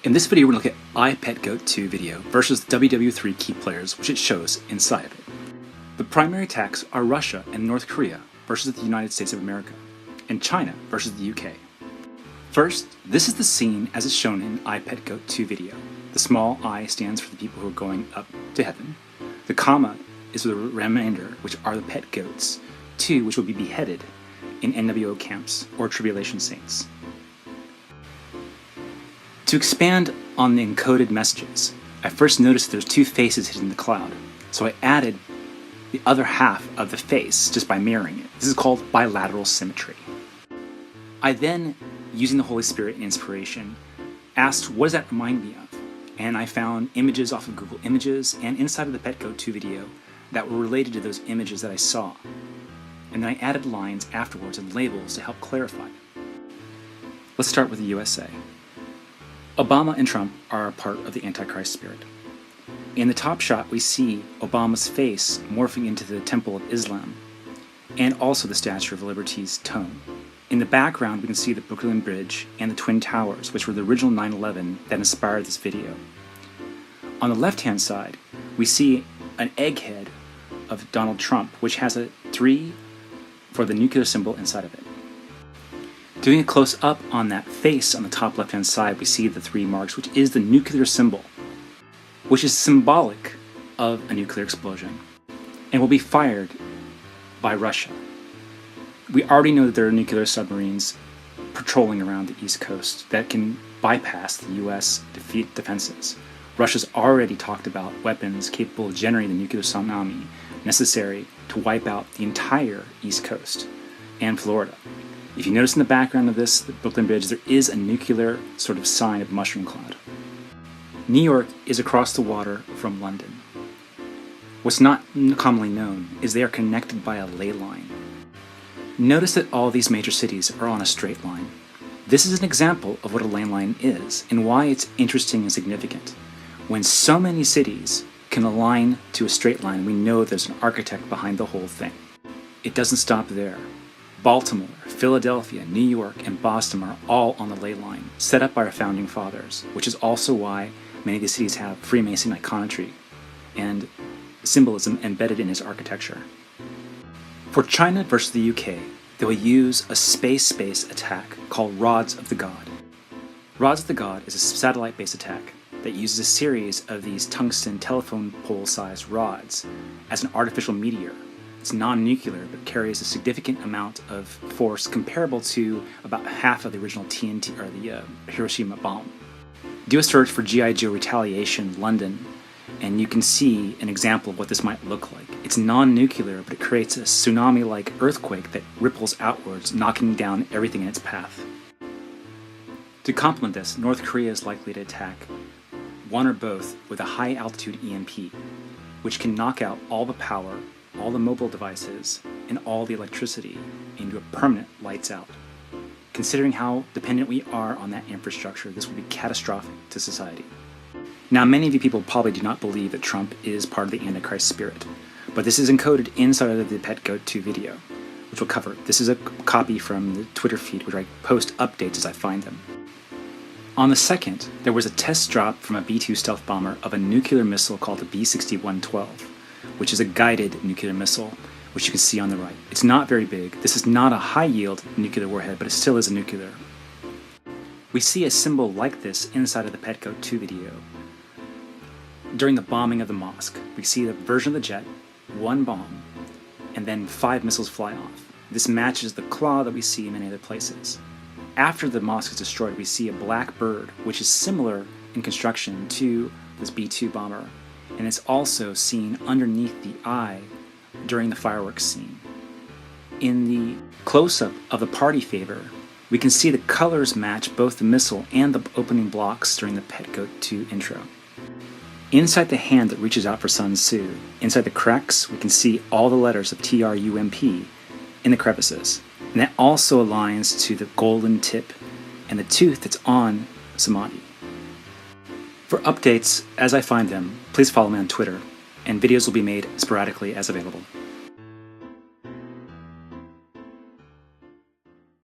In this video, we're going to look at iPetGoatII video versus the WW3 key players, which it shows inside of it. The primary attacks are Russia and North Korea versus the United States of America, and China versus the UK. First, this is the scene as it's shown in iPetGoatII video. The small I stands for the people who are going up to heaven. The comma is the remainder, which are the pet goats, two which will be beheaded in NWO camps or tribulation saints. To expand on the encoded messages, I first noticed there's two faces hidden in the cloud, so I added the other half of the face just by mirroring it. This is called bilateral symmetry. I then, using the Holy Spirit and inspiration, asked what does that remind me of? And I found images off of Google Images and inside of the PetGoatII video that were related to those images that I saw. And then I added lines afterwards and labels to help clarify it. Let's start with the USA. Obama and Trump are a part of the Antichrist spirit. In the top shot, we see Obama's face morphing into the Temple of Islam, and also the Statue of Liberty's tone. In the background, we can see the Brooklyn Bridge and the Twin Towers, which were the original 9/11 that inspired this video. On the left-hand side, we see an egghead of Donald Trump, which has a 3 for the nuclear symbol inside of it. Doing a close-up on that face on the top left-hand side, we see the 3 marks, which is the nuclear symbol, which is symbolic of a nuclear explosion, and will be fired by Russia. We already know that there are nuclear submarines patrolling around the East Coast that can bypass the US defenses. Russia's already talked about weapons capable of generating the nuclear tsunami necessary to wipe out the entire East Coast and Florida. If you notice in the background of this, the Brooklyn Bridge, there is a nuclear sort of sign of mushroom cloud. New York is across the water from London. What's not commonly known is they are connected by a ley line. Notice that all these major cities are on a straight line. This is an example of what a ley line is and why it's interesting and significant. When so many cities can align to a straight line, we know there's an architect behind the whole thing. It doesn't stop there. Baltimore, Philadelphia, New York, and Boston are all on the ley line, set up by our founding fathers, which is also why many of these cities have Freemason iconography and symbolism embedded in its architecture. For China versus the UK, they will use a space-based attack called Rods of the God. Rods of the God is a satellite-based attack that uses a series of these tungsten telephone pole-sized rods as an artificial meteor. It's non-nuclear, but carries a significant amount of force comparable to about half of the original TNT, or the Hiroshima bomb. Do a search for G.I. Joe Retaliation London, and you can see an example of what this might look like. It's non-nuclear, but it creates a tsunami-like earthquake that ripples outwards, knocking down everything in its path. To complement this, North Korea is likely to attack one or both with a high-altitude EMP, which can knock out all the power, all the mobile devices, and all the electricity into a permanent lights out. Considering how dependent we are on that infrastructure, this will be catastrophic to society. Now, many of you people probably do not believe that Trump is part of the Antichrist spirit, but this is encoded inside of the PetGoatII video, which we'll cover. This is a copy from the Twitter feed, where I post updates as I find them. On the 2nd, there was a test drop from a B-2 stealth bomber of a nuclear missile called the B-6112, which is a guided nuclear missile, which you can see on the right. It's not very big. This is not a high-yield nuclear warhead, but it still is a nuclear. We see a symbol like this inside of the PetGoatII video. During the bombing of the mosque, we see the version of the jet, 1 bomb, and then 5 missiles fly off. This matches the claw that we see in many other places. After the mosque is destroyed, we see a black bird, which is similar in construction to this B-2 bomber, and it's also seen underneath the eye during the fireworks scene. In the close-up of the party favor, we can see the colors match both the missile and the opening blocks during the PetGoatII intro. Inside the hand that reaches out for Sun Tzu, inside the cracks, we can see all the letters of TRUMP in the crevices, and that also aligns to the golden tip and the tooth that's on Samadhi. For updates as I find them, please follow me on Twitter, and videos will be made sporadically as available.